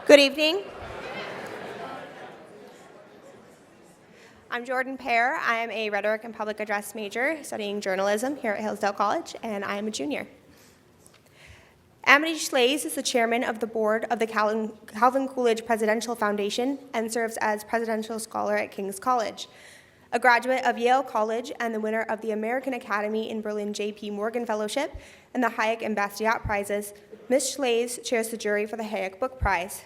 Good evening. I'm Jordan Pear. I am a rhetoric and public address major studying journalism here at Hillsdale College, and I am a junior. Amity Shlaes is the chairman of the board of the Calvin Coolidge Presidential Foundation and serves as presidential scholar at King's College. A graduate of Yale College and the winner of the American Academy in Berlin J.P. Morgan Fellowship and the Hayek and Bastiat Prizes, Ms. Shlaes chairs the jury for the Hayek Book Prize.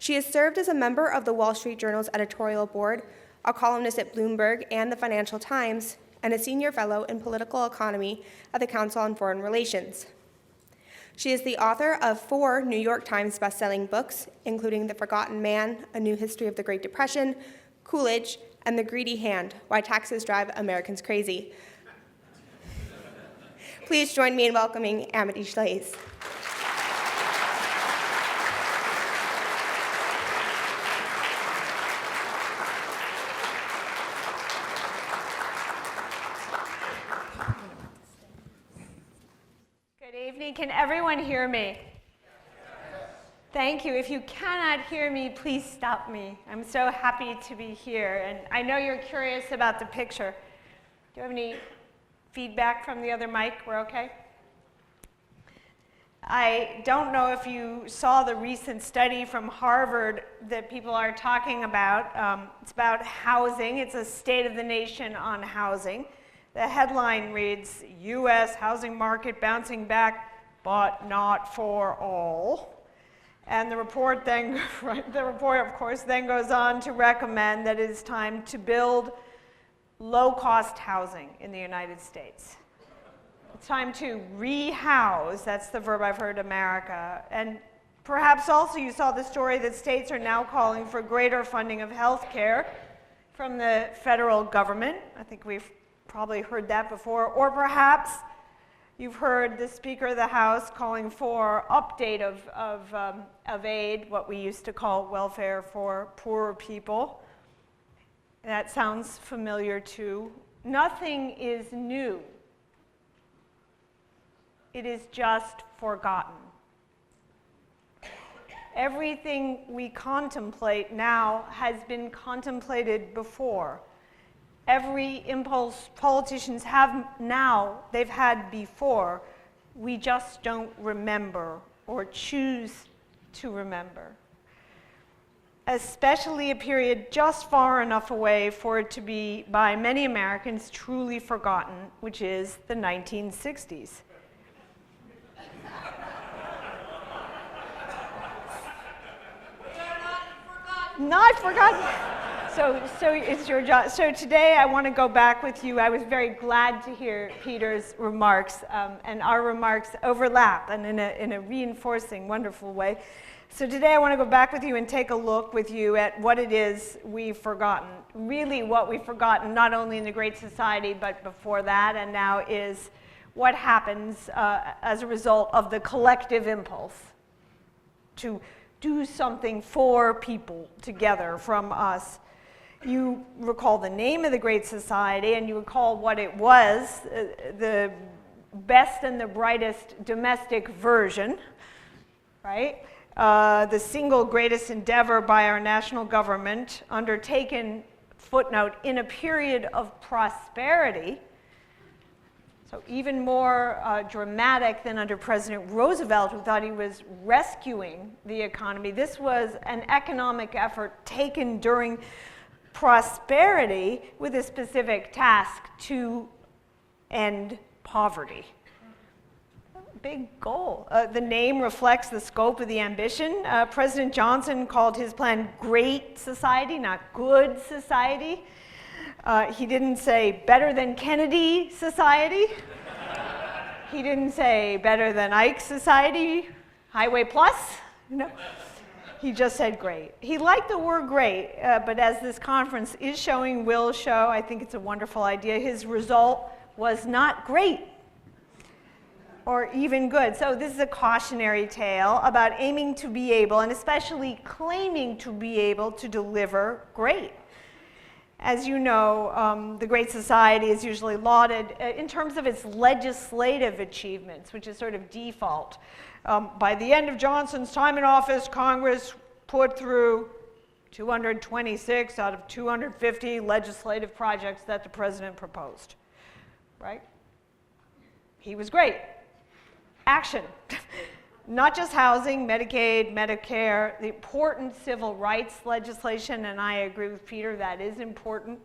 She has served as a member of the Wall Street Journal's editorial board, a columnist at Bloomberg and the Financial Times, and a senior fellow in political economy at the Council on Foreign Relations. She is the author of 4 New York Times bestselling books, including The Forgotten Man, A New History of the Great Depression, Coolidge, and The Greedy Hand, Why Taxes Drive Americans Crazy. Please join me in welcoming Amity Shlaes. Can everyone hear me? Thank you. If you cannot hear me, please stop me. I'm so happy to be here. And I know you're curious about the picture. Do you have any feedback from the other mic? We're okay? I don't know if you saw the recent study from Harvard that people are talking about. It's about housing. It's a state of the nation on housing. The headline reads, U.S. housing market bouncing back, but not for all. And the report then, of course, then goes on to recommend that it is time to build low-cost housing in the United States. It's time to rehouse, that's the verb I've heard, America. And perhaps also you saw the story that states are now calling for greater funding of health care from the federal government. I think we've probably heard that before. Or perhaps you've heard the Speaker of the House calling for update of aid, what we used to call welfare for poorer people. That sounds familiar too. Nothing is new. It is just forgotten. Everything we contemplate now has been contemplated before. Every impulse politicians have now, they've had before. We just don't remember or choose to remember. Especially a period just far enough away for it to be, by many Americans, truly forgotten, which is the 1960s. Not forgotten. So it's your job. So today I want to go back with you. I was very glad to hear Peter's remarks, and our remarks overlap and in a reinforcing, wonderful way. So today I want to go back with you and take a look with you at what it is we've forgotten. Really what we've forgotten, not only in the Great Society, but before that, and now is what happens as a result of the collective impulse to do something for people together from us. You recall the name of the Great Society, and you recall what it was, the best and the brightest domestic version, right? The single greatest endeavor by our national government, undertaken, footnote, in a period of prosperity. So even more dramatic than under President Roosevelt, who thought he was rescuing the economy. This was an economic effort taken during prosperity with a specific task to end poverty. Big goal. The name reflects the scope of the ambition. President Johnson called his plan Great Society, not Good Society. He didn't say better than Kennedy Society. He didn't say better than Ike Society, Highway Plus. No. He just said great. He liked the word great, but as this conference is showing, will show, I think it's a wonderful idea. His result was not great or even good. So this is a cautionary tale about aiming to be able, and especially claiming to be able, to deliver great. As you know, the Great Society is usually lauded in terms of its legislative achievements, which is sort of default. By the end of Johnson's time in office, Congress put through 226 out of 250 legislative projects that the president proposed, right? He was great. Action. Not just housing, Medicaid, Medicare, the important civil rights legislation, and I agree with Peter, that is important.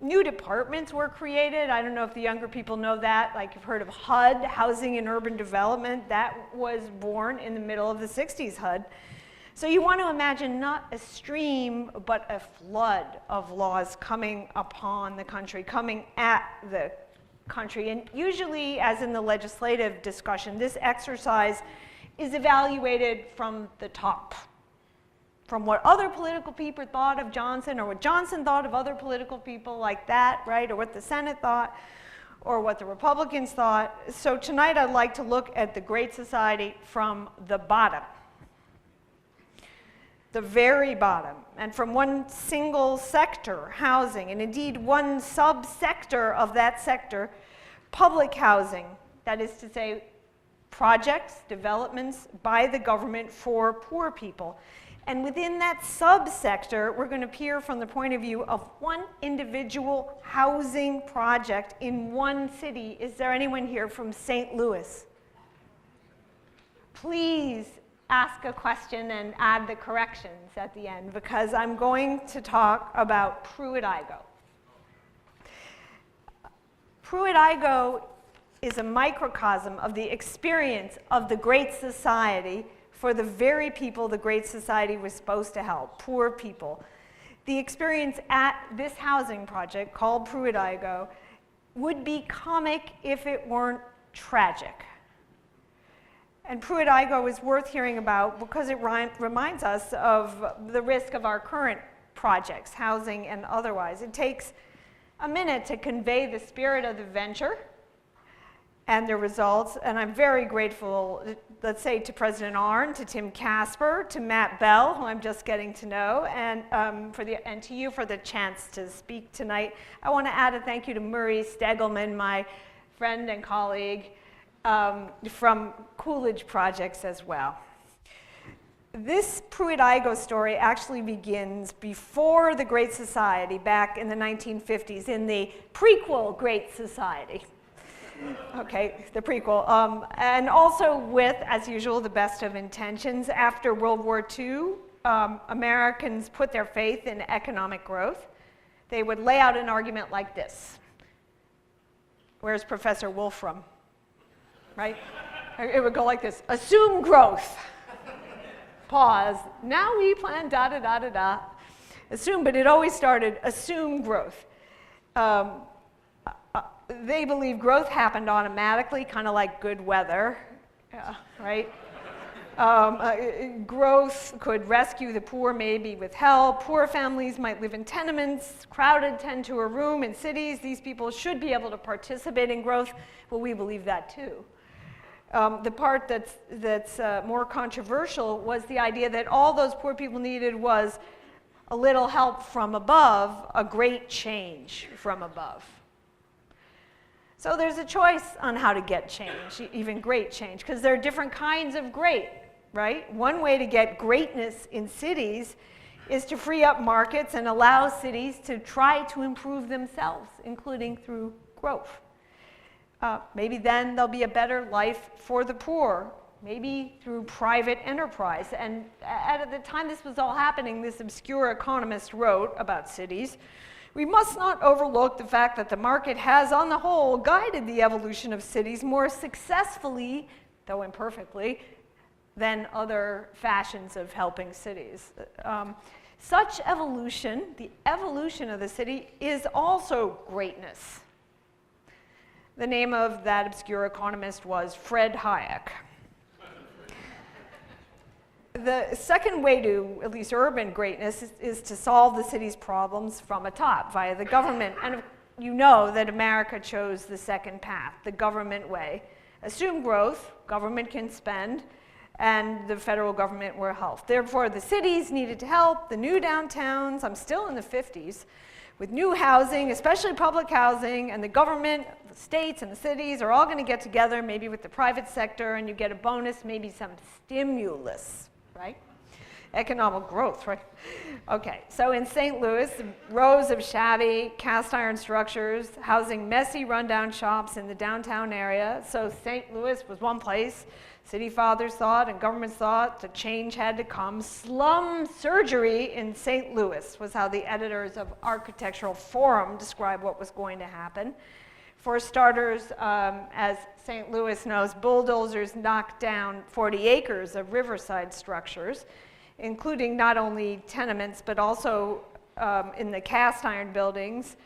New departments were created. I don't know if the younger people know that. Like you've heard of HUD, Housing and Urban Development. That was born in the middle of the 60s, HUD. So you want to imagine not a stream, but a flood of laws coming upon the country, coming at the country. And usually, as in the legislative discussion, this exercise is evaluated from the top, from what other political people thought of Johnson, or what Johnson thought of other political people like that, right? Or what the Senate thought, or what the Republicans thought. So tonight I'd like to look at the Great Society from the bottom, the very bottom, and from one single sector, housing, and indeed one subsector of that sector, public housing, that is to say, projects, developments by the government for poor people. And within that subsector, we're going to peer from the point of view of one individual housing project in one city. Is there anyone here from St. Louis? Please ask a question and add the corrections at the end, because I'm going to talk about Pruitt-Igoe. Pruitt-Igoe is a microcosm of the experience of the Great Society for the very people the Great Society was supposed to help, poor people. The experience at this housing project called Pruitt-Igoe would be comic if it weren't tragic. And Pruitt-Igoe is worth hearing about because it reminds us of the risk of our current projects, housing and otherwise. It takes a minute to convey the spirit of the venture and the results, and I'm very grateful, let's say, to President Arnn, to Tim Casper, to Matt Bell, who I'm just getting to know, and to you for the chance to speak tonight. I want to add a thank you to Murray Stegelman, my friend and colleague, from Coolidge projects as well. This Pruitt-Igoe story actually begins before the Great Society, back in the 1950s, in the prequel Great Society. Okay, the prequel. And also with, as usual, the best of intentions. After World War II, Americans put their faith in economic growth. They would lay out an argument like this. Where's Professor Wolfram? Right? It would go like this: assume growth. Pause. Now we plan da-da-da-da-da. Assume, but it always started, assume growth. They believe growth happened automatically, kind of like good weather, right? Growth could rescue the poor, maybe with help. Poor families might live in tenements, crowded 10 to a room in cities. These people should be able to participate in growth. Well, we believe that too. The part that's more controversial was the idea that all those poor people needed was a little help from above, a great change from above. So there's a choice on how to get change, even great change, because there are different kinds of great, right? One way to get greatness in cities is to free up markets and allow cities to try to improve themselves, including through growth. Maybe then there'll be a better life for the poor, maybe through private enterprise. And at the time this was all happening, this obscure economist wrote about cities, we must not overlook the fact that the market has, on the whole, guided the evolution of cities more successfully, though imperfectly, than other fashions of helping cities. Such evolution, the evolution of the city, is also greatness. The name of that obscure economist was Fred Hayek. The second way to, at least urban greatness, is to solve the city's problems from atop, via the government. And you know that America chose the second path, the government way. Assume growth, government can spend, and the federal government will help. Therefore, the cities needed to help, the new downtowns, I'm still in the 50s, with new housing, especially public housing, and the government, the states and the cities are all going to get together, maybe with the private sector, and you get a bonus, maybe some stimulus, right? Economic growth, right? Okay, so in St. Louis, rows of shabby cast iron structures housing messy rundown shops in the downtown area. So St. Louis was one place. City fathers thought and governments thought the change had to come. Slum surgery in St. Louis was how the editors of Architectural Forum described what was going to happen. For starters, as St. Louis knows, bulldozers knocked down 40 acres of riverside structures, including not only tenements, but also in the cast iron buildings,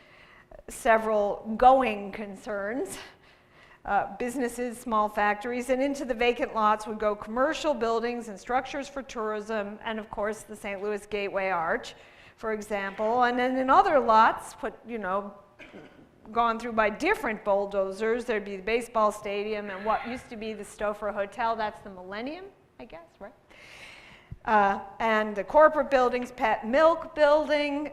several going concerns, businesses, small factories, and into the vacant lots would go commercial buildings and structures for tourism, and of course the St. Louis Gateway Arch, for example. And then in other lots, gone through by different bulldozers, there'd be the baseball stadium and what used to be the Stouffer Hotel. That's the Millennium, I guess, right? And the corporate buildings, Pet Milk Building,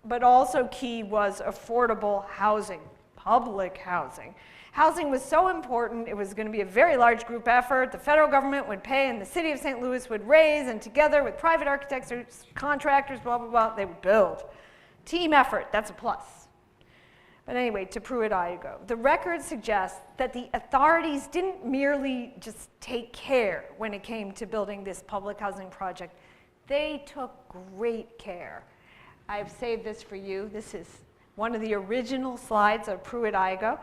but also key was affordable housing, public housing. Housing was so important, it was going to be a very large group effort. The federal government would pay and the city of St. Louis would raise, and together with private architects or contractors, blah, blah, blah, they would build. Team effort, that's a plus. But anyway, to Pruitt-Igoe. The record suggests that the authorities didn't merely just take care when it came to building this public housing project. They took great care. I've saved this for you. This is one of the original slides of Pruitt-Igoe.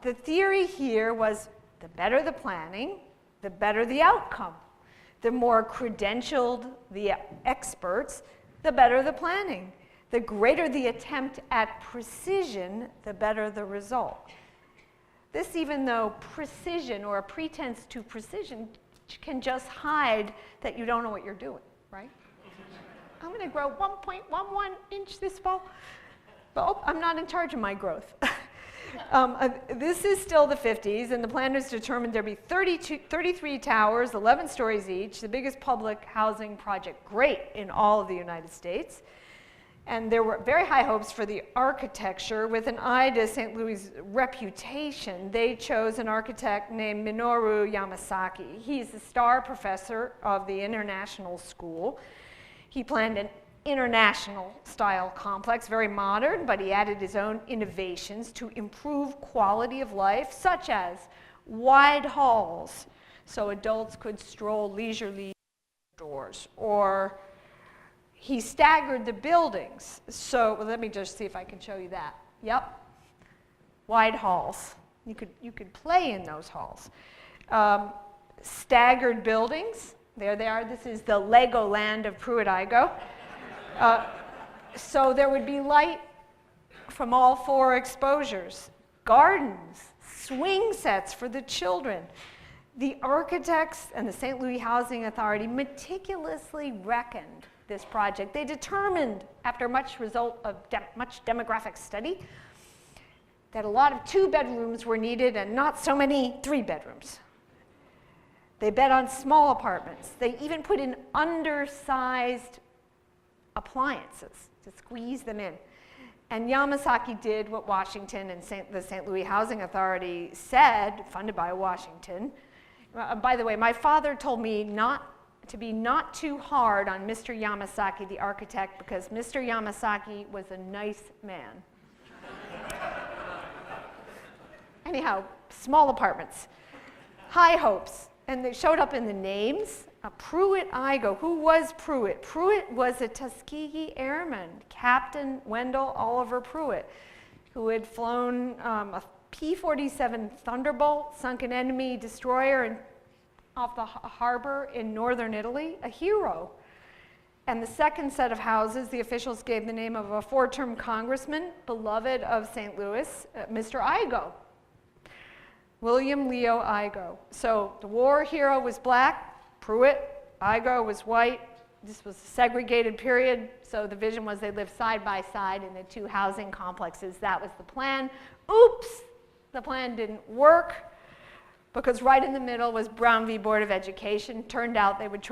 The theory here was the better the planning, the better the outcome. The more credentialed the experts, the better the planning. The greater the attempt at precision, the better the result. This, even though precision or a pretense to precision can just hide that you don't know what you're doing, right? I'm going to grow 1.11 inch this fall, but I'm not in charge of my growth. This is still the 50s, and the planners determined there'd be 33 towers, 11 stories each, the biggest public housing project, great, in all of the United States. And there were very high hopes for the architecture. With an eye to St. Louis' reputation, they chose an architect named Minoru Yamasaki. He's the star professor of the International School. He planned an international style complex, very modern, but he added his own innovations to improve quality of life, such as wide halls so adults could stroll leisurely outdoors, or he staggered the buildings. So, well, let me just see if I can show you that. Yep, wide halls. You could play in those halls. Staggered buildings. There they are. This is the Legoland of Pruitt-Igoe. So there would be light from all four exposures. Gardens, swing sets for the children. The architects and the St. Louis Housing Authority meticulously reckoned this project. They determined, after much demographic study, that a lot of 2 bedrooms were needed and not so many 3 bedrooms. They bet on small apartments. They even put in undersized appliances to squeeze them in. And Yamasaki did what Washington and the St. Louis Housing Authority said, funded by Washington. By the way, my father told me to be not too hard on Mr. Yamasaki, the architect, because Mr. Yamasaki was a nice man. Anyhow, small apartments, high hopes, and they showed up in the names. Pruitt-Igoe. Who was Pruitt? Pruitt was a Tuskegee Airman, Captain Wendell Oliver Pruitt, who had flown a P-47 Thunderbolt, sunk an enemy destroyer off the harbor in northern Italy, a hero. And the second set of houses, the officials gave the name of a 4-term congressman, beloved of St. Louis, Mr. Igoe, William Leo Igoe. So the war hero was black, Pruitt, Igoe was white. This was a segregated period, so the vision was they lived side by side in the 2 housing complexes. That was the plan. Oops, the plan didn't work, because right in the middle was Brown v. Board of Education. Turned out they would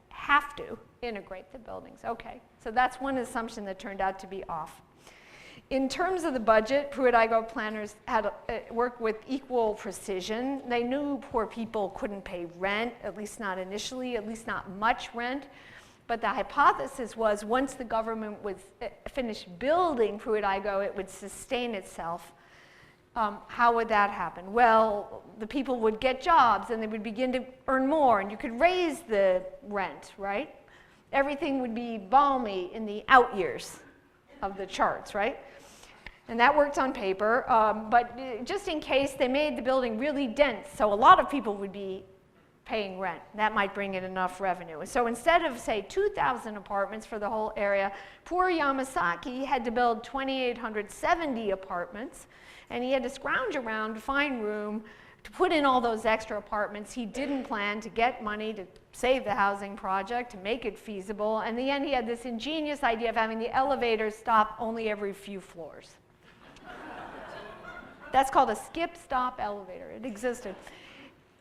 have to integrate the buildings. Okay, so that's one assumption that turned out to be off. In terms of the budget, Pruitt-Igoe planners had worked with equal precision. They knew poor people couldn't pay rent, at least not initially, at least not much rent. But the hypothesis was once the government was finished building Pruitt-Igoe, it would sustain itself. How would that happen? Well, the people would get jobs and they would begin to earn more and you could raise the rent, right? Everything would be balmy in the out years of the charts, right? And that worked on paper, but just in case they made the building really dense, so a lot of people would be paying rent. That might bring in enough revenue. So instead of, say, 2,000 apartments for the whole area, poor Yamasaki had to build 2,870 apartments, and he had to scrounge around to find room to put in all those extra apartments. He didn't plan to get money to save the housing project, to make it feasible. In the end, he had this ingenious idea of having the elevators stop only every few floors. That's called a skip-stop elevator. It existed.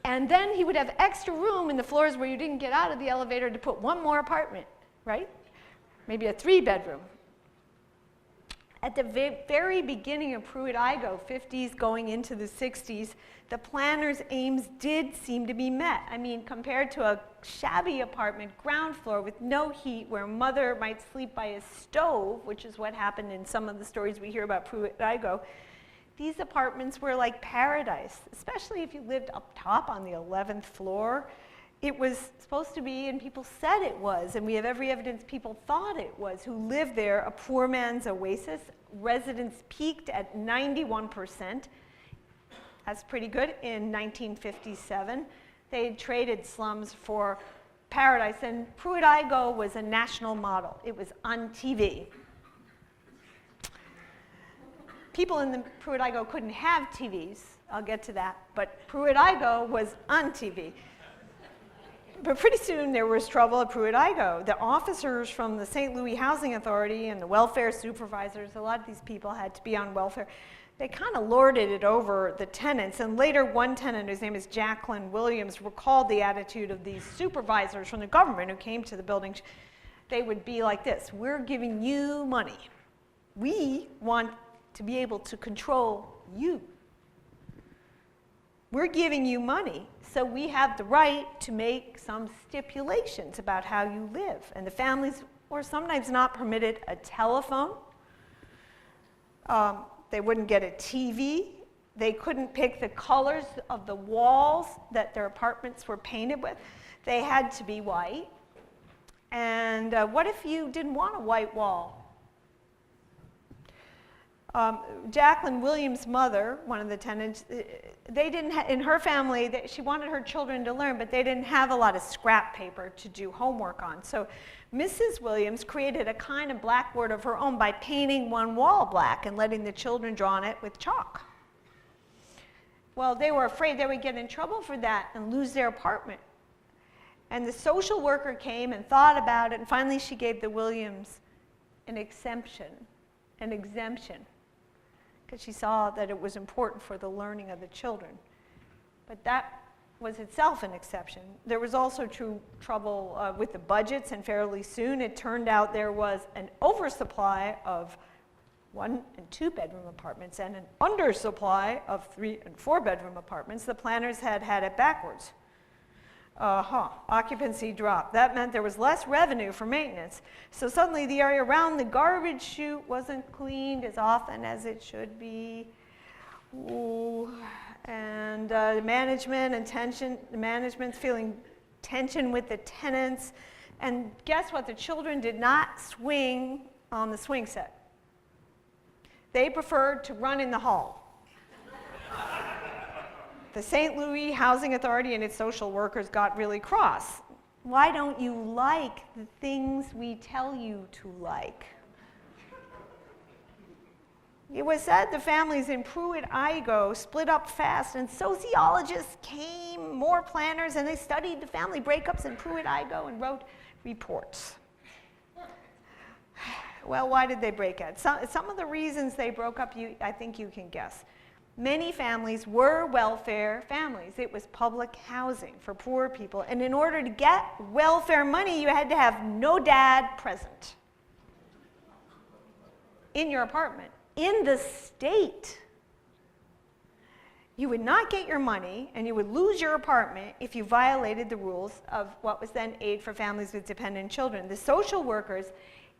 And then he would have extra room in the floors where you didn't get out of the elevator to put one more apartment, right? Maybe a 3-bedroom. At the very beginning of Pruitt-Igoe, 50s going into the 60s, the planners' aims did seem to be met. I mean, compared to a shabby apartment, ground floor with no heat, where mother might sleep by a stove, which is what happened in some of the stories we hear about Pruitt-Igoe, these apartments were like paradise, especially if you lived up top on the 11th floor. It was supposed to be, and people said it was, and we have every evidence people thought it was, who lived there, a poor man's oasis. Residents peaked at 91%. That's pretty good. In 1957, they had traded slums for paradise, and Pruitt-Igoe was a national model. It was on TV. People in the Pruitt-Igoe couldn't have TVs. I'll get to that. But Pruitt-Igoe was on TV. But pretty soon there was trouble at Pruitt-Igoe. The officers from the St. Louis Housing Authority and the welfare supervisors, a lot of these people had to be on welfare. They kind of lorded it over the tenants. And later one tenant, whose name is Jacqueline Williams, recalled the attitude of these supervisors from the government who came to the building. They would be like this: we're giving you money. We want to be able to control you. We're giving you money, so we have the right to make some stipulations about how you live. And the families were sometimes not permitted a telephone. They wouldn't get a TV. They couldn't pick the colors of the walls that their apartments were painted with. They had to be white. And what if you didn't want a white wall? Jacqueline Williams' mother, one of the tenants, they didn't in her family, she wanted her children to learn, but they didn't have a lot of scrap paper to do homework on. So Mrs. Williams created a kind of blackboard of her own by painting one wall black and letting the children draw on it with chalk. Well, they were afraid they would get in trouble for that and lose their apartment. And the social worker came and thought about it, and finally she gave the Williams an exemption, because she saw that it was important for the learning of the children. But that was itself an exception. There was also trouble with the budgets, and fairly soon it turned out there was an oversupply of 1- and 2-bedroom apartments and an undersupply of 3- and 4-bedroom apartments. The planners had it backwards. Occupancy dropped. That meant there was less revenue for maintenance. So suddenly the area around the garbage chute wasn't cleaned as often as it should be. And the management's feeling tension with the tenants. And guess what? The children did not swing on the swing set. They preferred to run in the hall. The St. Louis Housing Authority and its social workers got really cross. Why don't you like the things we tell you to like? It was said the families in Pruitt-Igoe split up fast, and sociologists came, more planners, and they studied the family breakups in Pruitt-Igoe and wrote reports. Well, why did they break up? Some of the reasons they broke up, I think you can guess. Many families were welfare families. It was public housing for poor people. And in order to get welfare money, you had to have no dad present in your apartment. in the state. You would not get your money, and you would lose your apartment if you violated the rules of what was then Aid for Families with Dependent Children. The social workers,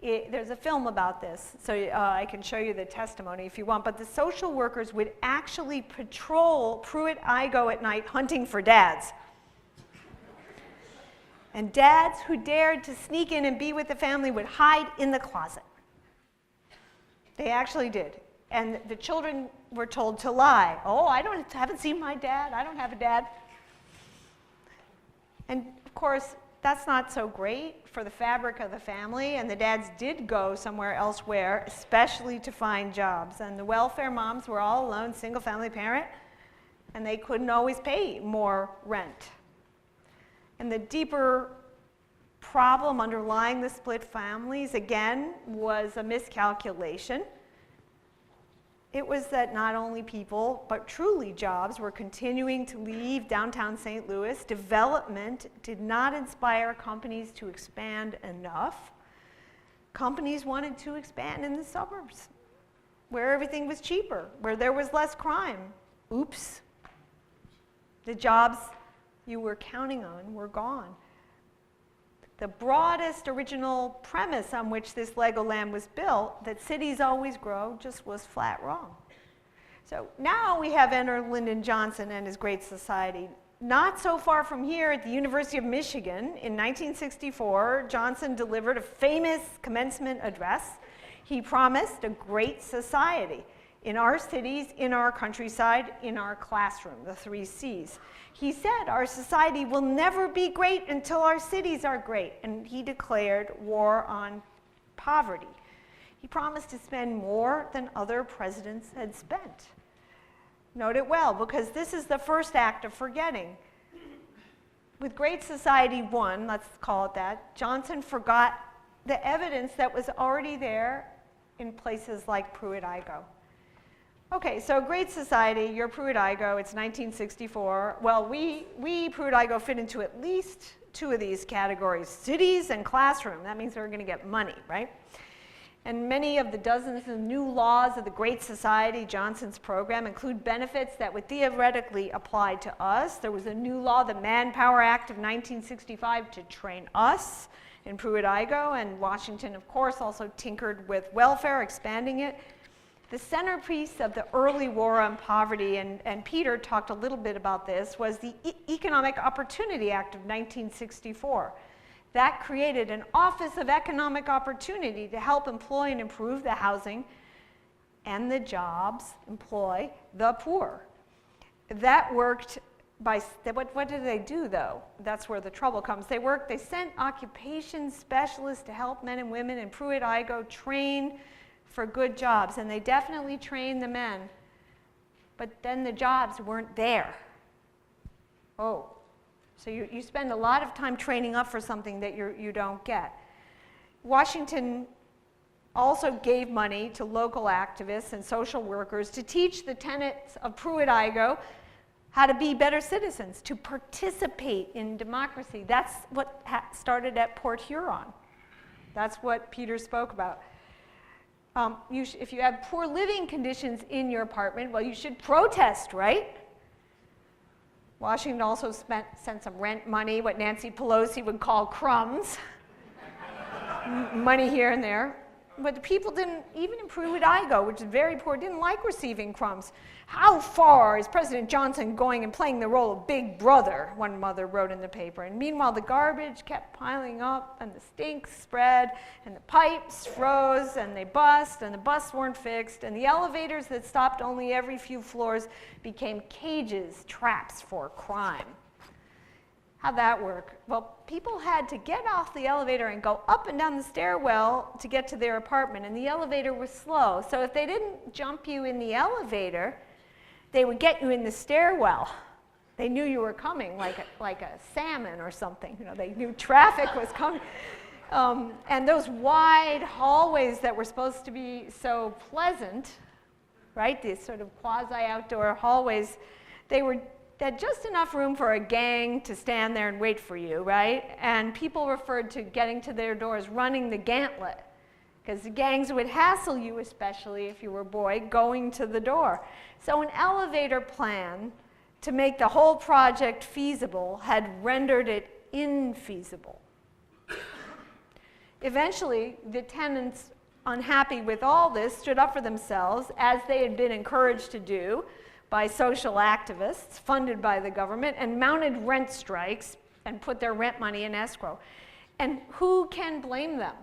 there's a film about this, so I can show you the testimony if you want, but the social workers would actually patrol Pruitt-Igoe at night hunting for dads. And dads who dared to sneak in and be with the family would hide in the closet. They actually did. And the children were told to lie. Oh, haven't seen my dad. I don't have a dad. And of course, that's not so great for the fabric of the family. And the dads did go somewhere elsewhere, especially to find jobs. And the welfare moms were all alone, single family parent, and they couldn't always pay more rent. And the deeper problem underlying the split families, again, was a miscalculation. It was that not only people, but truly jobs were continuing to leave downtown St. Louis. Development did not inspire companies to expand enough. Companies wanted to expand in the suburbs, where everything was cheaper, where there was less crime. Oops. The jobs you were counting on were gone. The broadest original premise on which this Legoland was built, that cities always grow, just was flat wrong. So now we have enter Lyndon Johnson and his Great Society. Not so far from here at the University of Michigan in 1964, Johnson delivered a famous commencement address. He promised a great society in our cities, in our countryside, in our classroom, the 3 C's. He said our society will never be great until our cities are great, and he declared war on poverty. He promised to spend more than other presidents had spent. Note it well, because this is the first act of forgetting. With Great Society 1, let's call it that, Johnson forgot the evidence that was already there in places like Pruitt-Igoe. Okay, so Great Society, you're Pruitt-Igoe, it's 1964. Well, we Pruitt-Igoe fit into at least 2 of these categories, cities and classroom. That means we're going to get money, right? And many of the dozens of new laws of the Great Society, Johnson's program, include benefits that would theoretically apply to us. There was a new law, the Manpower Act of 1965, to train us in Pruitt-Igoe, and Washington, of course, also tinkered with welfare, expanding it. The centerpiece of the early war on poverty, and Peter talked a little bit about this, was the Economic Opportunity Act of 1964. That created an Office of Economic Opportunity to help employ and improve the housing and the jobs, employ the poor. That worked by, what did they do though? That's where the trouble comes. They sent occupation specialists to help men and women in Pruitt-Igoe train for good jobs, and they definitely trained the men, but then the jobs weren't there. Oh, so you spend a lot of time training up for something that you don't get. Washington also gave money to local activists and social workers to teach the tenets of Pruitt-Igoe how to be better citizens, to participate in democracy. That's what started at Port Huron. That's what Peter spoke about. If you have poor living conditions in your apartment, well, you should protest, right? Washington also sent some rent money, what Nancy Pelosi would call crumbs, money here and there. But the people didn't, even in Pruitt-Igoe, which is very poor, didn't like receiving crumbs. How far is President Johnson going and playing the role of Big Brother, one mother wrote in the paper. And meanwhile, the garbage kept piling up, and the stinks spread, and the pipes froze, and they bust, and the busts weren't fixed, and the elevators that stopped only every few floors became cages, traps for crime. How'd that work? Well, people had to get off the elevator and go up and down the stairwell to get to their apartment, and the elevator was slow. So if they didn't jump you in the elevator, they would get you in the stairwell. They knew you were coming, like a salmon or something. You know, they knew traffic was coming. And those wide hallways that were supposed to be so pleasant, right? These sort of quasi-outdoor hallways, they had just enough room for a gang to stand there and wait for you, right? And people referred to getting to their doors running the gauntlet. because the gangs would hassle you, especially if you were a boy, going to the door. So an elevator plan to make the whole project feasible had rendered it infeasible. Eventually, the tenants, unhappy with all this, stood up for themselves, as they had been encouraged to do by social activists funded by the government, and mounted rent strikes and put their rent money in escrow. And who can blame them?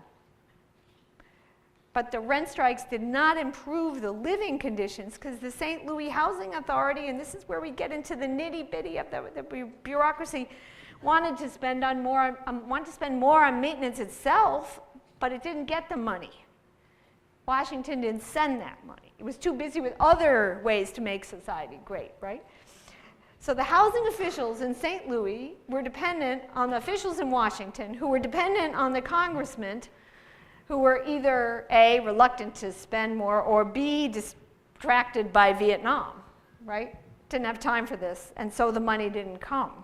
But the rent strikes did not improve the living conditions, because the St. Louis Housing Authority, and this is where we get into the nitty-bitty of the bureaucracy, wanted to spend more on maintenance itself, but it didn't get the money. Washington didn't send that money. It was too busy with other ways to make society great, right? So the housing officials in St. Louis were dependent on the officials in Washington, who were dependent on the congressmen, who were either A, reluctant to spend more, or B, distracted by Vietnam, right? Didn't have time for this, and so the money didn't come.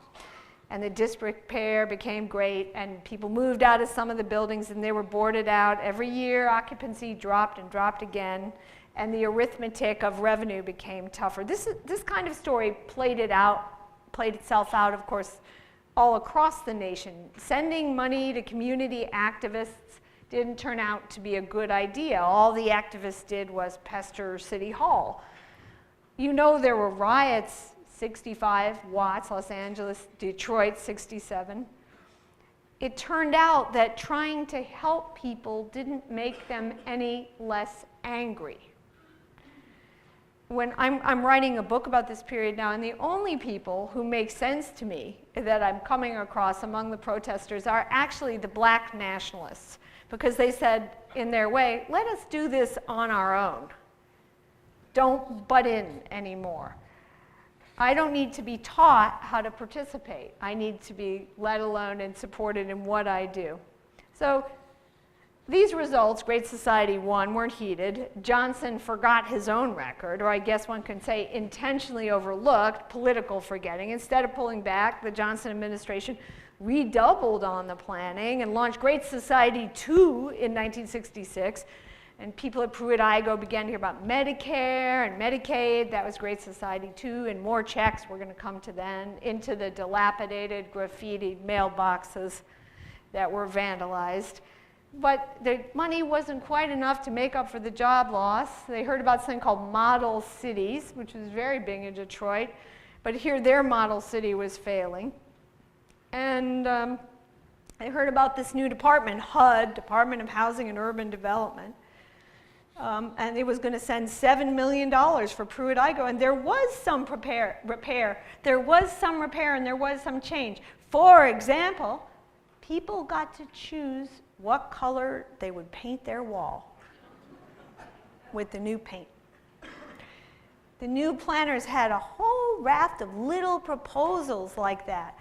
And the disrepair became great, and people moved out of some of the buildings, and they were boarded out. Every year, occupancy dropped and dropped again, and the arithmetic of revenue became tougher. This kind of story played itself out, of course, all across the nation. Sending money to community activists didn't turn out to be a good idea. All the activists did was pester City Hall. You know, there were riots, 65, Watts, Los Angeles, Detroit, 67. It turned out that trying to help people didn't make them any less angry. When I'm writing a book about this period now, and the only people who make sense to me that I'm coming across among the protesters are actually the black nationalists, because they said, in their way, let us do this on our own. Don't butt in anymore. I don't need to be taught how to participate. I need to be let alone and supported in what I do. So these results, Great Society won, weren't heeded. Johnson forgot his own record, or I guess one can say intentionally overlooked political forgetting. Instead of pulling back, the Johnson administration redoubled on the planning and launched Great Society II in 1966. And people at Pruitt-Igoe began to hear about Medicare and Medicaid. That was Great Society II, and more checks, we're going to come to then, into the dilapidated, graffitied mailboxes that were vandalized. But the money wasn't quite enough to make up for the job loss. They heard about something called model cities, which was very big in Detroit. But here their model city was failing. And they heard about this new department, HUD, Department of Housing and Urban Development. And it was going to send $7 million for Pruitt-Igoe, and there was some repair. There was some repair, and there was some change. For example, people got to choose what color they would paint their wall with the new paint. The new planners had a whole raft of little proposals like that,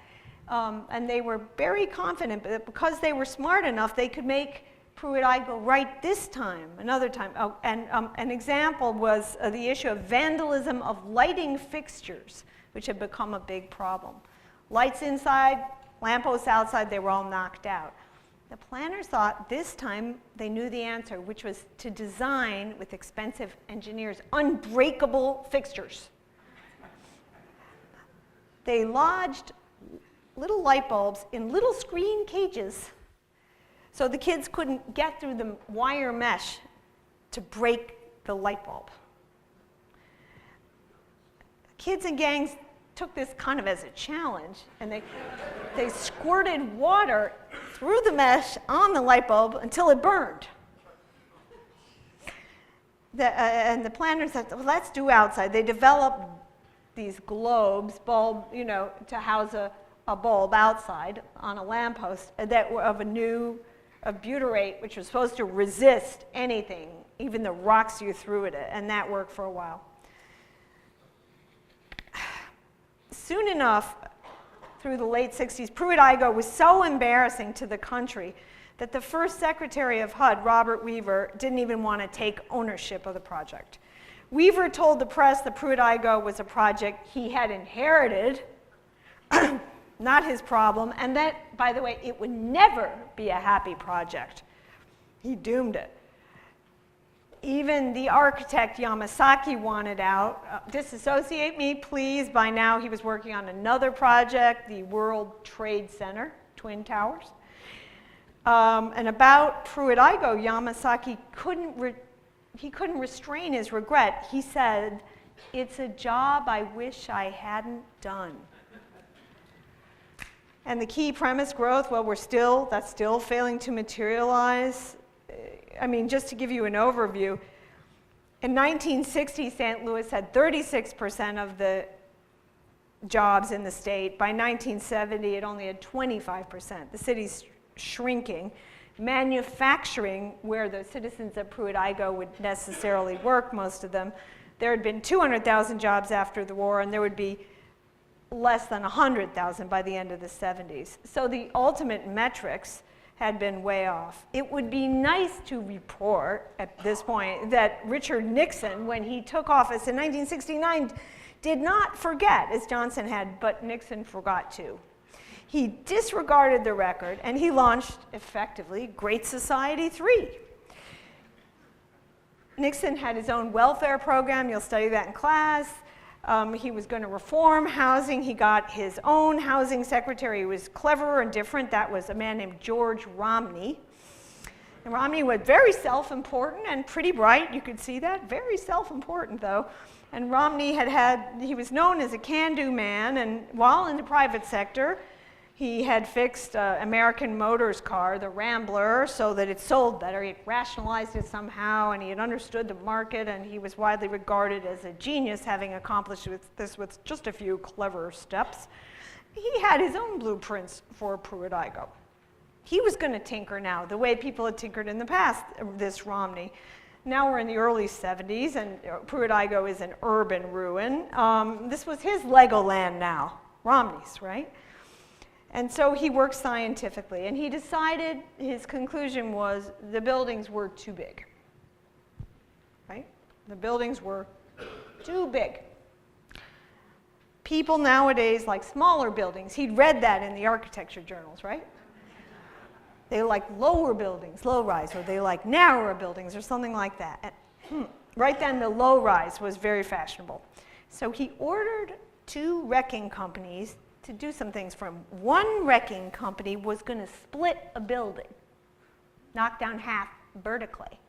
and they were very confident that because they were smart enough, they could make Pruitt-Igoe right this time, another time. Oh, and an example was the issue of vandalism of lighting fixtures, which had become a big problem. Lights inside, lampposts outside, they were all knocked out. The planners thought this time they knew the answer, which was to design, with expensive engineers, unbreakable fixtures. They lodged little light bulbs in little screen cages, so the kids couldn't get through the wire mesh to break the light bulb. Kids and gangs took this kind of as a challenge, and they squirted water through the mesh on the light bulb until it burned. And the planners said, well, let's do outside. They developed these globes, to house a bulb outside on a lamppost that were of butyrate, which was supposed to resist anything, even the rocks you threw at it, and that worked for a while. Soon enough, through the late 60s, Pruitt-Igoe was so embarrassing to the country that the first secretary of HUD, Robert Weaver, didn't even want to take ownership of the project. Weaver told the press that Pruitt-Igoe was a project he had inherited, not his problem, and that, by the way, it would never be a happy project. He doomed it. Even the architect Yamasaki wanted out. Disassociate me, please. By now he was working on another project, the World Trade Center, Twin Towers. And about Pruitt-Igoe, Yamasaki couldn't restrain his regret. He said, "It's a job I wish I hadn't done." And the key premise growth, well, that's still failing to materialize. I mean, just to give you an overview, in 1960, St. Louis had 36% of the jobs in the state. By 1970, it only had 25%. The city's shrinking. Manufacturing, where the citizens of Pruitt-Igoe would necessarily work, most of them, there had been 200,000 jobs after the war, and there would be less than 100,000 by the end of the 70s. So the ultimate metrics had been way off. It would be nice to report at this point that Richard Nixon, when he took office in 1969, did not forget, as Johnson had, but Nixon forgot too. He disregarded the record, and he launched, effectively, Great Society III. Nixon had his own welfare program. You'll study that in class. He was going to reform housing. He got his own housing secretary who was clever and different. That was a man named George Romney. And Romney was very self-important and pretty bright. You could see that. Very self-important, though. And Romney he was known as a can-do man, and while in the private sector, he had fixed American Motors car, the Rambler, so that it sold better. He rationalized it somehow, and he had understood the market, and he was widely regarded as a genius, having accomplished this with just a few clever steps. He had his own blueprints for Pruitt-Igoe. He was going to tinker now, the way people had tinkered in the past, this Romney. Now we're in the early 70s, and Pruitt-Igoe is an urban ruin. This was his Legoland now, Romney's, right? And so he worked scientifically, and he decided, his conclusion was, the buildings were too big, right? The buildings were too big. People nowadays like smaller buildings. He'd read that in the architecture journals, right? They like lower buildings, low-rise, or they like narrower buildings, or something like that. And, right then, the low-rise was very fashionable. So he ordered 2 wrecking companies to do some things for him. One wrecking company was going to split a building, knock down half vertically.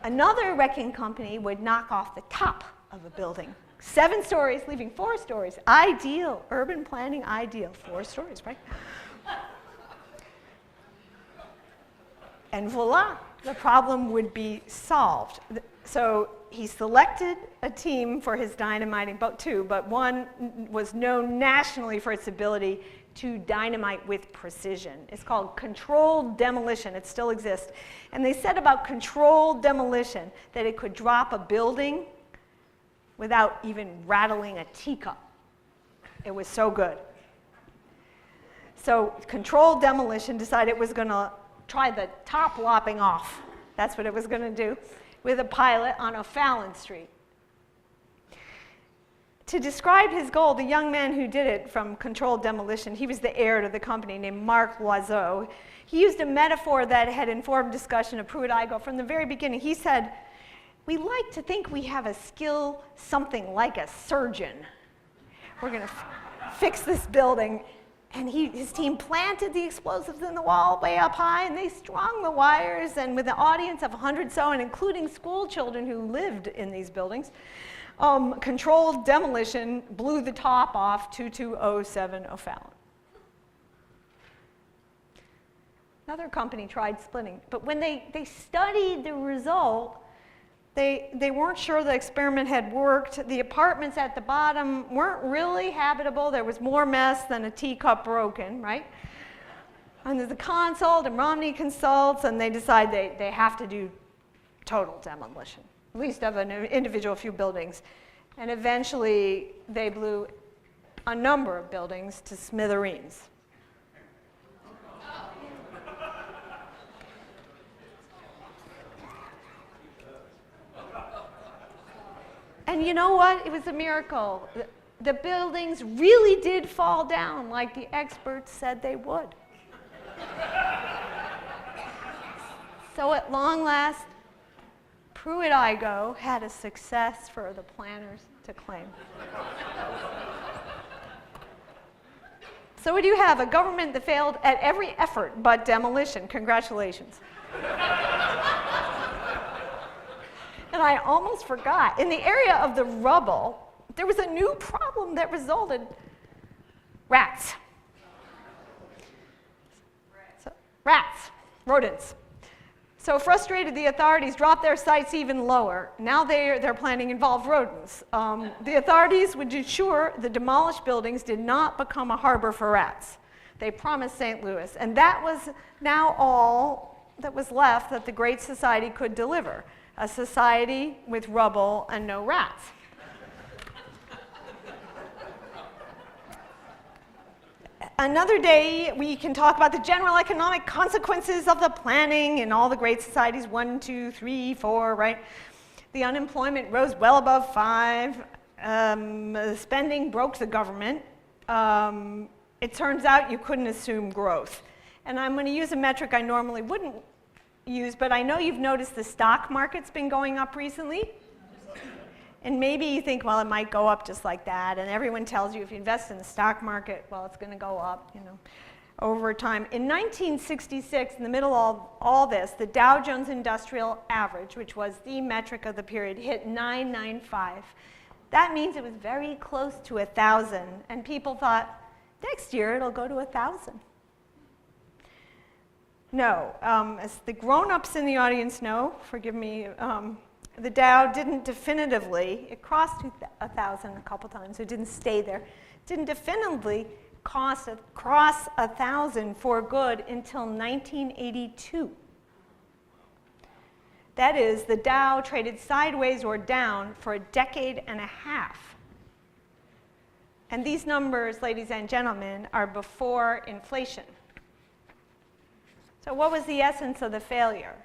Another wrecking company would knock off the top of a building. 7 stories, leaving 4 stories. Ideal, urban planning, ideal. 4 stories, right? And voila, the problem would be solved. So he selected a team for his dynamiting, both 2, but one was known nationally for its ability to dynamite with precision. It's called controlled demolition. It still exists. And they said about controlled demolition that it could drop a building without even rattling a teacup. It was so good. So controlled demolition decided it was going to try the top lopping off. That's what it was going to do with a pilot on O'Fallon Street. To describe his goal, the young man who did it from controlled demolition, he was the heir to the company named Marc Loiseau. He used a metaphor that had informed discussion of Pruitt-Igoe from the very beginning. He said, "We like to think we have a skill something like a surgeon. We're going to fix this building." And his team planted the explosives in the wall way up high, and they strung the wires, and with an audience of 100 so, and including school children who lived in these buildings, controlled demolition blew the top off 2207 O'Fallon. Another company tried splitting, but when they studied the result, they weren't sure the experiment had worked. The apartments at the bottom weren't really habitable. There was more mess than a teacup broken, right? And there's a consult, and Romney consults, and they decide they have to do total demolition, at least of an individual few buildings. And eventually, they blew a number of buildings to smithereens. And you know what? It was a miracle. The buildings really did fall down like the experts said they would. So at long last, Pruitt-Igoe had a success for the planners to claim. So what do you have? A government that failed at every effort but demolition. Congratulations. And I almost forgot. In the area of the rubble, there was a new problem that resulted. Rats. So, rats, rodents. So frustrated, the authorities dropped their sights even lower. Now their planning involved rodents. The authorities would ensure the demolished buildings did not become a harbor for rats. They promised St. Louis. And that was now all that was left that the Great Society could deliver. A society with rubble and no rats. Another day, we can talk about the general economic consequences of the planning in all the great societies, 1, 2, 3, 4, right? The unemployment rose well above 5. Spending broke the government. It turns out you couldn't assume growth. And I'm going to use a metric I normally wouldn't use, but I know you've noticed the stock market's been going up recently. And maybe you think, well, it might go up just like that. And everyone tells you if you invest in the stock market, well, it's going to go up, over time. In 1966, in the middle of all this, the Dow Jones Industrial Average, which was the metric of the period, hit 995. That means it was very close to 1,000. And people thought, next year it'll go to 1,000. No, as the grown-ups in the audience know, forgive me, the Dow didn't definitively, it crossed 1,000 a couple times, it didn't stay there, didn't definitively cross 1,000 for good until 1982. That is, the Dow traded sideways or down for a decade and a half. And these numbers, ladies and gentlemen, are before inflation. So what was the essence of the failure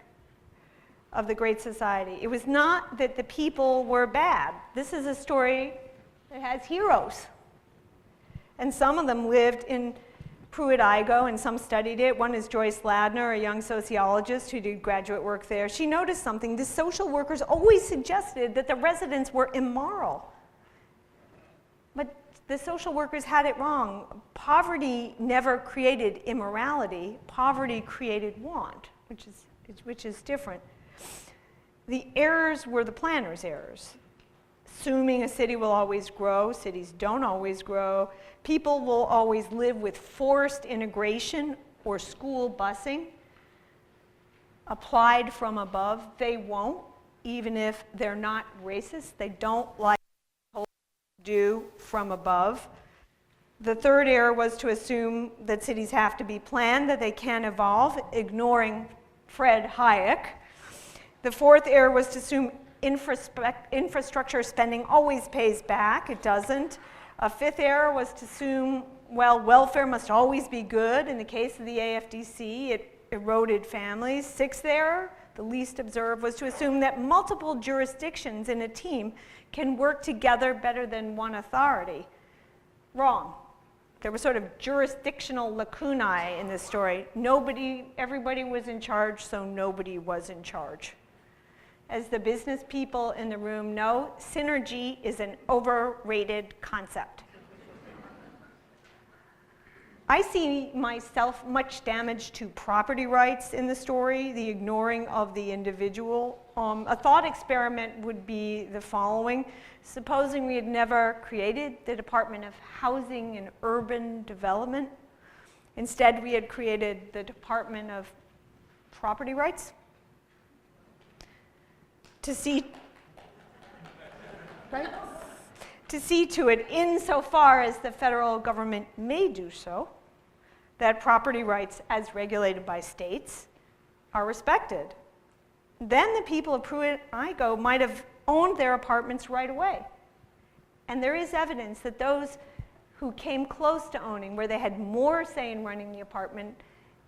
of the Great Society? It was not that the people were bad. This is a story that has heroes. And some of them lived in Pruitt-Igoe, and some studied it. One is Joyce Ladner, a young sociologist who did graduate work there. She noticed something. The social workers always suggested that the residents were immoral. But the social workers had it wrong. Poverty never created immorality. Poverty created want, which is different. The errors were the planners' errors. Assuming a city will always grow, cities don't always grow. People will always live with forced integration or school busing. Applied from above, they won't, even if they're not racist. They don't like what do from above. The third error was to assume that cities have to be planned, that they can evolve, ignoring Fred Hayek. The fourth error was to assume infrastructure spending always pays back. It doesn't. A fifth error was to assume, well, welfare must always be good. In the case of the AFDC, it eroded families. Sixth error, the least observed, was to assume that multiple jurisdictions in a team can work together better than one authority. Wrong. There were sort of jurisdictional lacunae in this story. Everybody was in charge, so nobody was in charge. As the business people in the room know, synergy is an overrated concept. I see myself much damage to property rights in the story, the ignoring of the individual. A thought experiment would be the following. Supposing we had never created the Department of Housing and Urban Development. Instead, we had created the Department of Property Rights. To see to it, insofar as the federal government may do so, that property rights as regulated by states are respected. Then the people of Pruitt-Igoe might have owned their apartments right away. And there is evidence that those who came close to owning, where they had more say in running the apartment,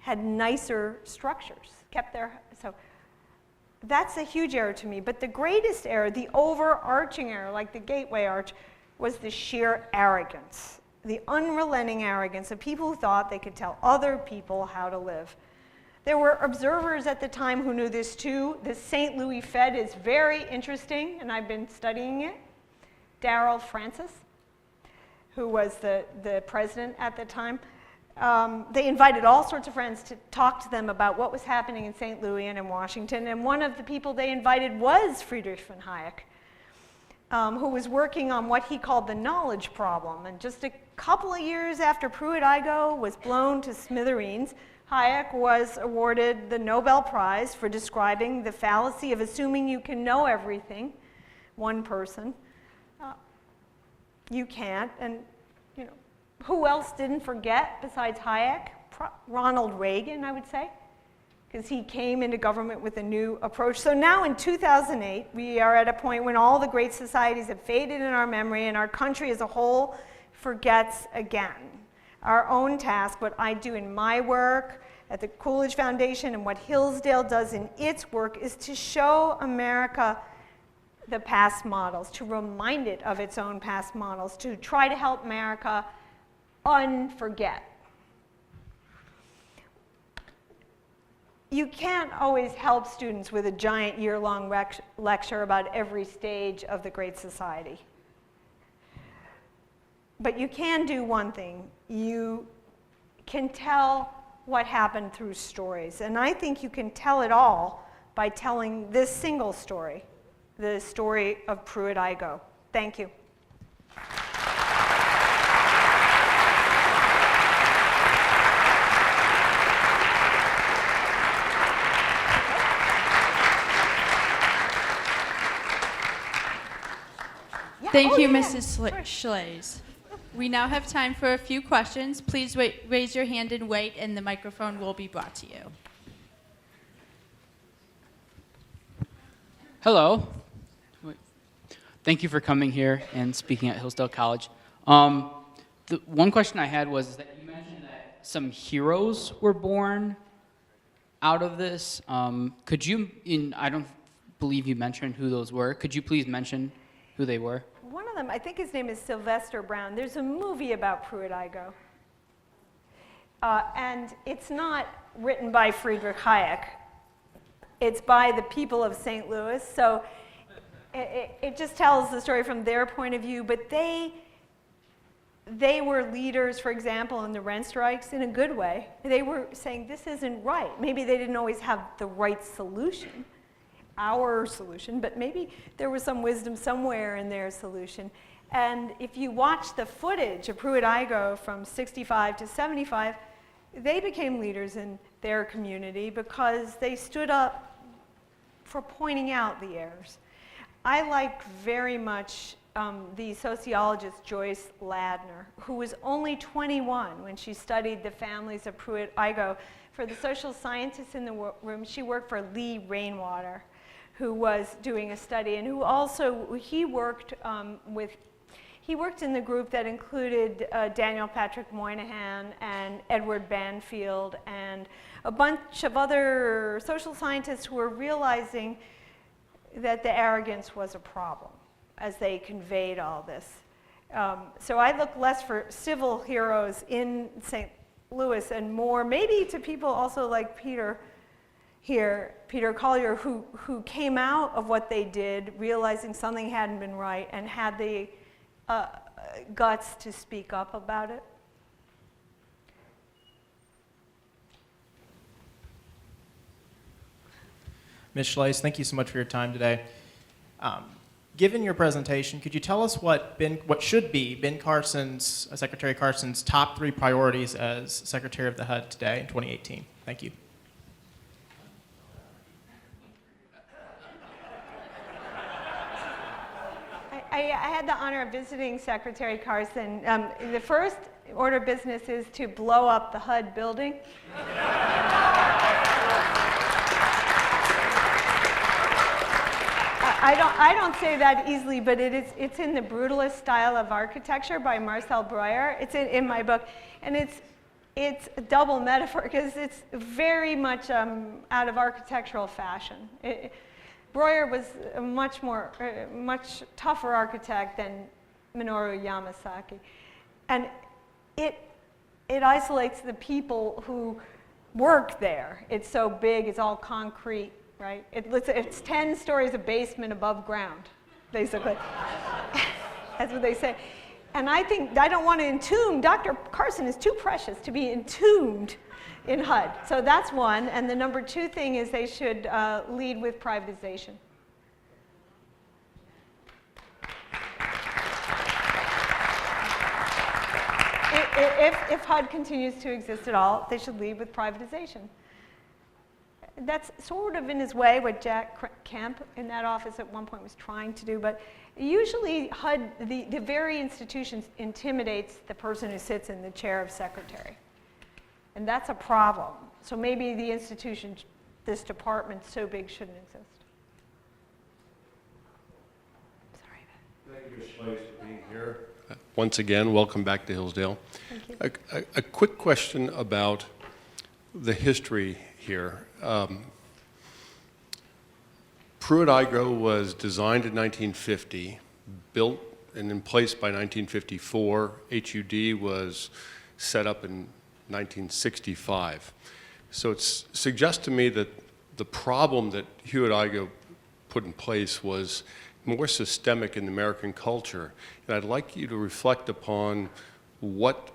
had nicer structures, so that's a huge error to me. But the greatest error, the overarching error, like the Gateway Arch, was the sheer arrogance, the unrelenting arrogance of people who thought they could tell other people how to live. There were observers at the time who knew this too. The St. Louis Fed is very interesting, and I've been studying it. Darrell Francis, who was the president at the time, they invited all sorts of friends to talk to them about what was happening in St. Louis and in Washington, and one of the people they invited was Friedrich von Hayek, who was working on what he called the knowledge problem. And just a couple of years after Pruitt-Igoe was blown to smithereens, Hayek was awarded the Nobel Prize for describing the fallacy of assuming you can know everything, one person. You can't, and you know, who else didn't forget besides Hayek? Ronald Reagan, I would say, because he came into government with a new approach. So now in 2008, we are at a point when all the great societies have faded in our memory and our country as a whole forgets again. Our own task, what I do in my work at the Coolidge Foundation and what Hillsdale does in its work, is to show America the past models, to remind it of its own past models, to try to help America unforget. You can't always help students with a giant year-long lecture about every stage of the Great Society. But you can do one thing. You can tell what happened through stories. And I think you can tell it all by telling this single story, the story of Pruitt-Igoe. Thank you. Thank you, Mrs. Shlaes. We now have time for a few questions. Please raise your hand and wait, and the microphone will be brought to you. Hello. Thank you for coming here and speaking at Hillsdale College. The one question I had was that you mentioned that some heroes were born out of this. Could you, I don't believe you mentioned who those were. Could you please mention who they were? One of them, I think his name is Sylvester Brown. There's a movie about Pruitt-Igoe. And it's not written by Friedrich Hayek. It's by the people of St. Louis. So it just tells the story from their point of view. But they were leaders, for example, in the rent strikes in a good way. They were saying, this isn't right. Maybe they didn't always have the right solution, our solution, but maybe there was some wisdom somewhere in their solution. And if you watch the footage of Pruitt-Igoe from 65 to 75, they became leaders in their community because they stood up for pointing out the errors. I like very much the sociologist Joyce Ladner, who was only 21 when she studied the families of Pruitt-Igoe. For the social scientists in the room, she worked for Lee Rainwater, who was doing a study, and who also, he worked in the group that included Daniel Patrick Moynihan and Edward Banfield and a bunch of other social scientists who were realizing that the arrogance was a problem as they conveyed all this. So I look less for civil heroes in St. Louis and more maybe to people also like Peter here, Peter Collier, who came out of what they did, realizing something hadn't been right, and had the guts to speak up about it. Ms. Shlaes, thank you so much for your time today. Given your presentation, could you tell us what should be Secretary Carson's top 3 priorities as Secretary of the HUD today in 2018? Thank you. I had the honor of visiting Secretary Carson. The first order of business is to blow up the HUD building. I don't say that easily, but it's in the brutalist style of architecture by Marcel Breuer. It's in my book, and it's a double metaphor because it's very much out of architectural fashion. Breuer was a much tougher architect than Minoru Yamasaki. And it isolates the people who work there. It's so big, it's all concrete, right? It's 10 stories of basement above ground, basically. That's what they say. And I don't want to entomb, Dr. Carson is too precious to be entombed in HUD. So that's one. And the number 2 thing is they should lead with privatization. If HUD continues to exist at all, they should lead with privatization. That's sort of in his way what Jack Kemp in that office at one point was trying to do, but usually HUD, the very institution intimidates the person who sits in the chair of secretary. And that's a problem. So maybe the institution, this department so big shouldn't exist. Sorry. Thank you, Ms. Shlaes, for being here. Once again, welcome back to Hillsdale. Thank you. A quick question about the history here. Pruitt-Igoe was designed in 1950, built and in place by 1954. HUD was set up in 1965. So it suggests to me that the problem that Hewitt-Igoe put in place was more systemic in American culture. And I'd like you to reflect upon what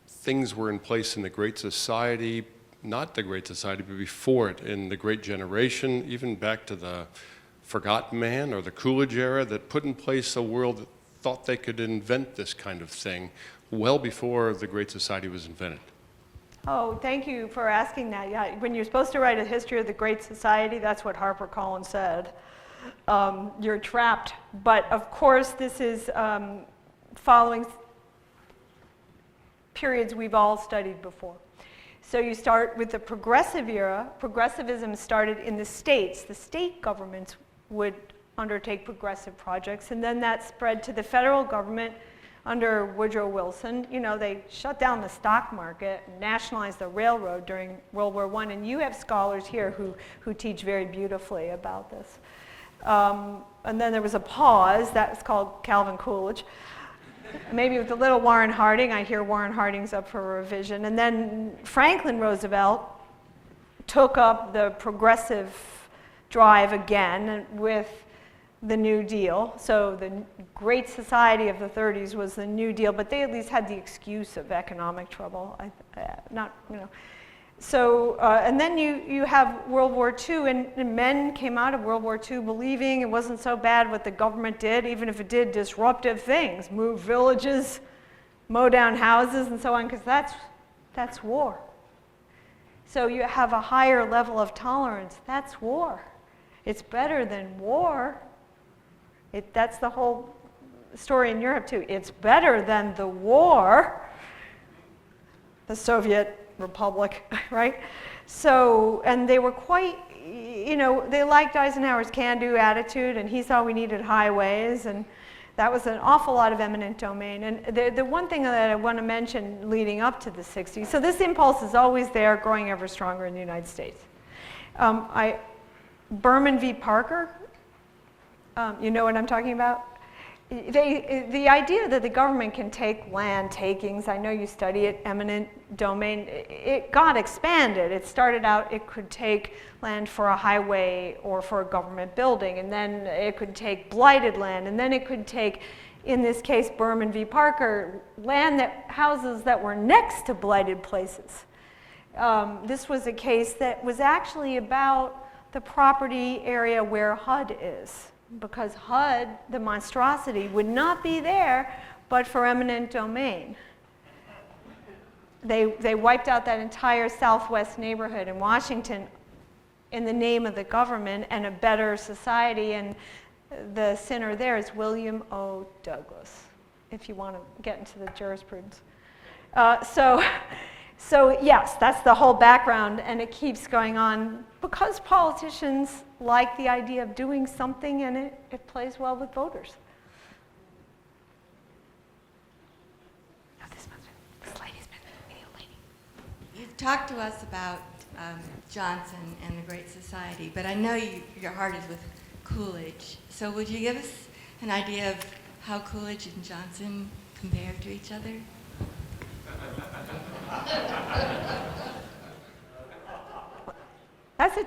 things were in place in the Great Society, not the Great Society, but before it, in the Great Generation, even back to the Forgotten Man or the Coolidge era, that put in place a world that thought they could invent this kind of thing well before the Great Society was invented. Oh, thank you for asking that. Yeah, when you're supposed to write a history of the Great Society, that's what HarperCollins said. You're trapped. But of course, this is following periods we've all studied before. So you start with the progressive era. Progressivism started in the states. The state governments would undertake progressive projects, and then that spread to the federal government under Woodrow Wilson. You know, they shut down the stock market and nationalized the railroad during World War I, and you have scholars here who teach very beautifully about this. And then there was a pause. That was called Calvin Coolidge. Maybe with a little Warren Harding. I hear Warren Harding's up for revision. And then Franklin Roosevelt took up the progressive drive again with the New Deal. So the Great Society of the 30s was the New Deal, but they at least had the excuse of economic trouble. So, and then you have World War II, and men came out of World War II believing it wasn't so bad what the government did, even if it did disruptive things, move villages, mow down houses, and so on, because that's war. So you have a higher level of tolerance. That's war. It's better than war. That's the whole story in Europe, too. It's better than the war, the Soviet Republic, right? So, and they were quite, you know, they liked Eisenhower's can-do attitude, and he saw we needed highways, and that was an awful lot of eminent domain. And the one thing that I want to mention leading up to the 60s, so this impulse is always there, growing ever stronger in the United States. Berman v. Parker, you know what I'm talking about? The idea that the government can take land takings, I know you study it, eminent domain, it got expanded. It started out, it could take land for a highway or for a government building, and then it could take blighted land, and then it could take, in this case, Berman v. Parker, houses that were next to blighted places. This was a case that was actually about the property area where HUD is, because HUD, the monstrosity, would not be there but for eminent domain. They wiped out that entire southwest neighborhood in Washington in the name of the government and a better society, and the sinner there is William O. Douglas, if you want to get into the jurisprudence. So yes, that's the whole background, and it keeps going on because politicians like the idea of doing something, and it plays well with voters. Oh, this lady's been a lady. You've talked to us about Johnson and the Great Society, but I know your heart is with Coolidge. So would you give us an idea of how Coolidge and Johnson compare to each other?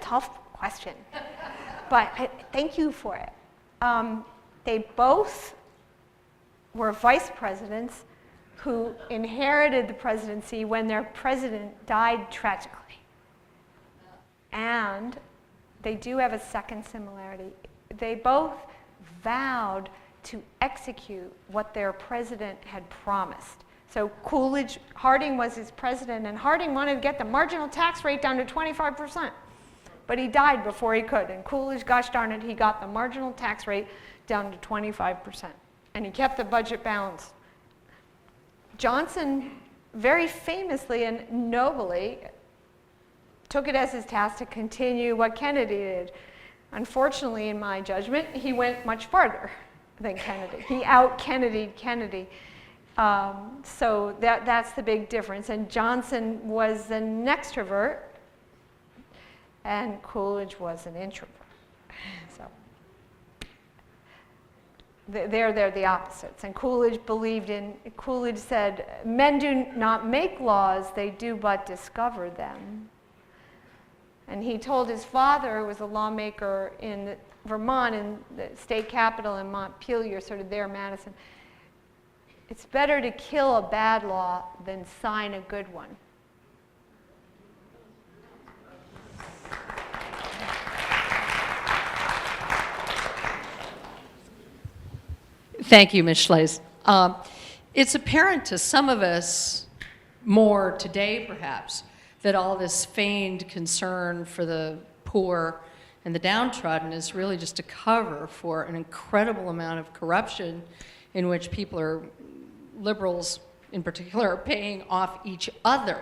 tough question, but thank you for it. They both were vice presidents who inherited the presidency when their president died tragically. And they do have a second similarity. They both vowed to execute what their president had promised. So Coolidge, Harding was his president, and Harding wanted to get the marginal tax rate down to 25%. But he died before he could, and Coolidge, gosh darn it, he got the marginal tax rate down to 25%. And he kept the budget balanced. Johnson, very famously and nobly, took it as his task to continue what Kennedy did. Unfortunately, in my judgment, he went much farther than Kennedy. He out-Kennedied Kennedy. So that's the big difference. And Johnson was an extrovert, and Coolidge was an introvert. So they're the opposites. And Coolidge said, men do not make laws, they do but discover them. And he told his father, who was a lawmaker in Vermont, in the state capital in Montpelier, sort of there, Madison, it's better to kill a bad law than sign a good one. Thank you, Ms. Shlaes. It's apparent to some of us more today, perhaps, that all this feigned concern for the poor and the downtrodden is really just a cover for an incredible amount of corruption in which people are, liberals in particular, are paying off each other.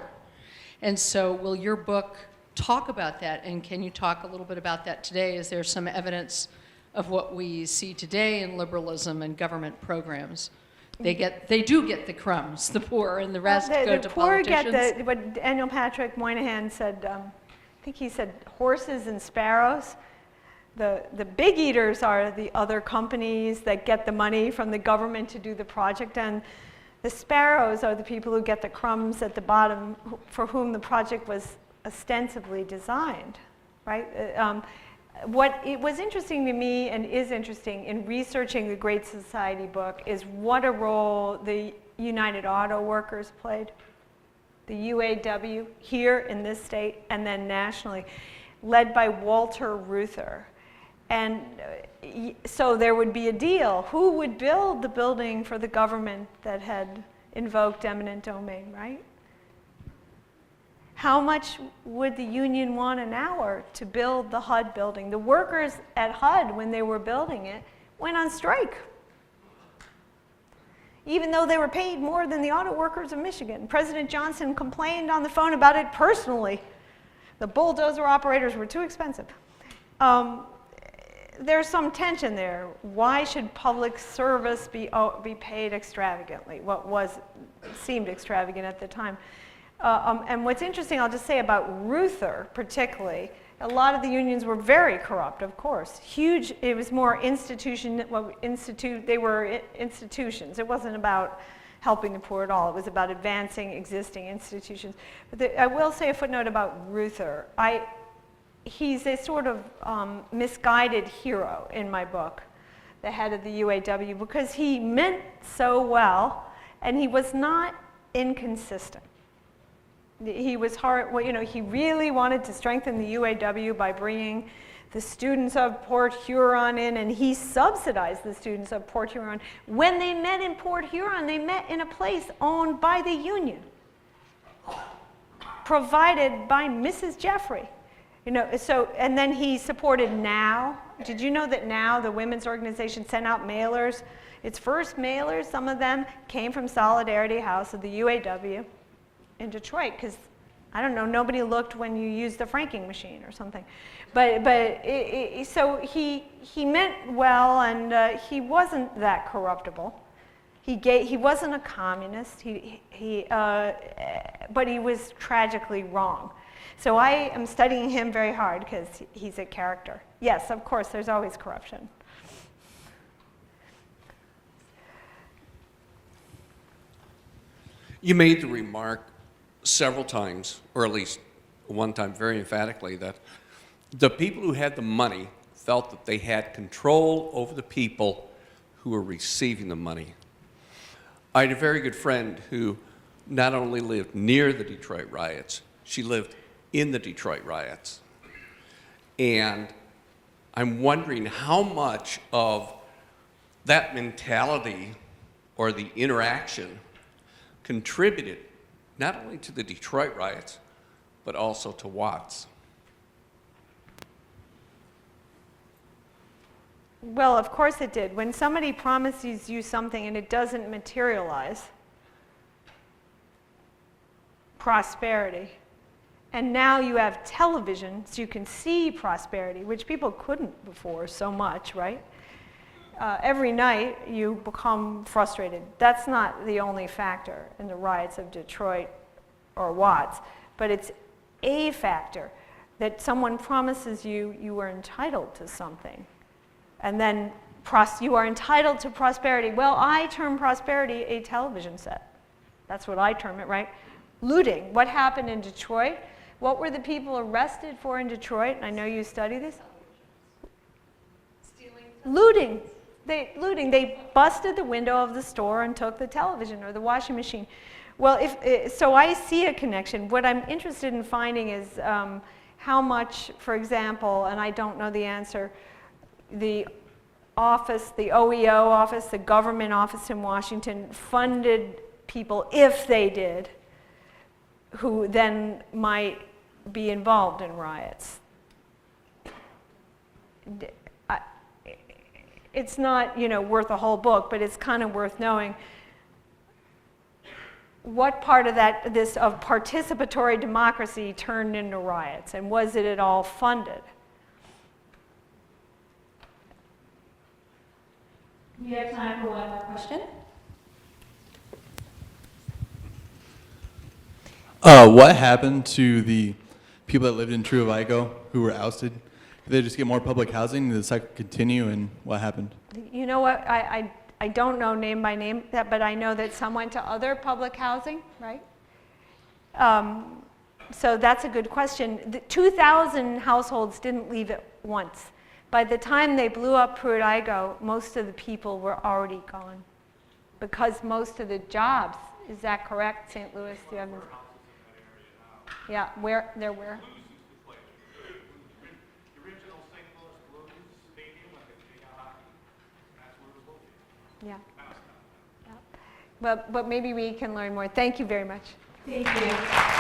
And so will your book talk about that, and can you talk a little bit about that today? Is there some evidence of what we see today in liberalism and government programs? They do get the crumbs, the poor, and the rest go to politicians. The poor get what Daniel Patrick Moynihan said, I think he said horses and sparrows. The big eaters are the other companies that get the money from the government to do the project, and the sparrows are the people who get the crumbs at the bottom, for whom the project was ostensibly designed, right? What it was interesting to me, and is interesting in researching the Great Society book, is what a role the United Auto Workers played, the UAW here in this state and then nationally, led by Walter Reuther. And so there would be a deal. Who would build the building for the government that had invoked eminent domain, right? How much would the union want an hour to build the HUD building? The workers at HUD, when they were building it, went on strike, even though they were paid more than the auto workers of Michigan. President Johnson complained on the phone about it personally. The bulldozer operators were too expensive. There's some tension there. Why should public service be paid extravagantly? What seemed extravagant at the time. And what's interesting, I'll just say about Reuther particularly, a lot of the unions were very corrupt, of course. Huge, it was more they were institutions. It wasn't about helping the poor at all. It was about advancing existing institutions. But I will say a footnote about Reuther. He's a sort of misguided hero in my book, the head of the UAW, because he meant so well, and he was not inconsistent. He was he really wanted to strengthen the UAW by bringing the students of Port Huron in, and he subsidized the students of Port Huron. When they met in Port Huron, they met in a place owned by the union, provided by Mrs. Jeffrey. And then he supported NOW. Did you know that NOW, the women's organization, sent out mailers? Its first mailers, some of them, came from Solidarity House of the UAW in Detroit, because, I don't know, nobody looked when you used the franking machine or something. So he meant well, and he wasn't that corruptible. He wasn't a communist, but he was tragically wrong. So I am studying him very hard because he's a character. Yes, of course, there's always corruption. You made the remark several times, or at least one time very emphatically, that the people who had the money felt that they had control over the people who were receiving the money. I had a very good friend who not only lived near the Detroit riots, she lived in the Detroit riots. And I'm wondering how much of that mentality or the interaction contributed not only to the Detroit riots, but also to Watts. Well, of course it did. When somebody promises you something and it doesn't materialize, prosperity, and now you have television so you can see prosperity, which people couldn't before so much, right? Every night you become frustrated. That's not the only factor in the riots of Detroit or Watts, but it's a factor that someone promises you you are entitled to something. And then you are entitled to prosperity. Well, I term prosperity a television set. That's what I term it, right? Looting. What happened in Detroit? What were the people arrested for in Detroit? I know you study this. Looting. They busted the window of the store and took the television or the washing machine. Well, so I see a connection. What I'm interested in finding is how much, for example, and I don't know the answer, the office, the OEO office, the government office in Washington funded people, if they did, who then might be involved in riots. It's not, worth a whole book, but it's kind of worth knowing what part of this of participatory democracy turned into riots, and was it at all funded? We have time for one more question. What happened to the people that lived in True of Ico who were ousted? Did they just get more public housing? Did the cycle continue, and what happened? You know what? I don't know name by name, but I know that some went to other public housing, right? So that's a good question. The 2,000 households didn't leave at once. By the time they blew up Pruitt-Igoe, most of the people were already gone because most of the jobs, is that correct, St. Louis? Do you have yeah, where? They're where? Yeah. Yeah. But maybe we can learn more. Thank you very much. Thank you.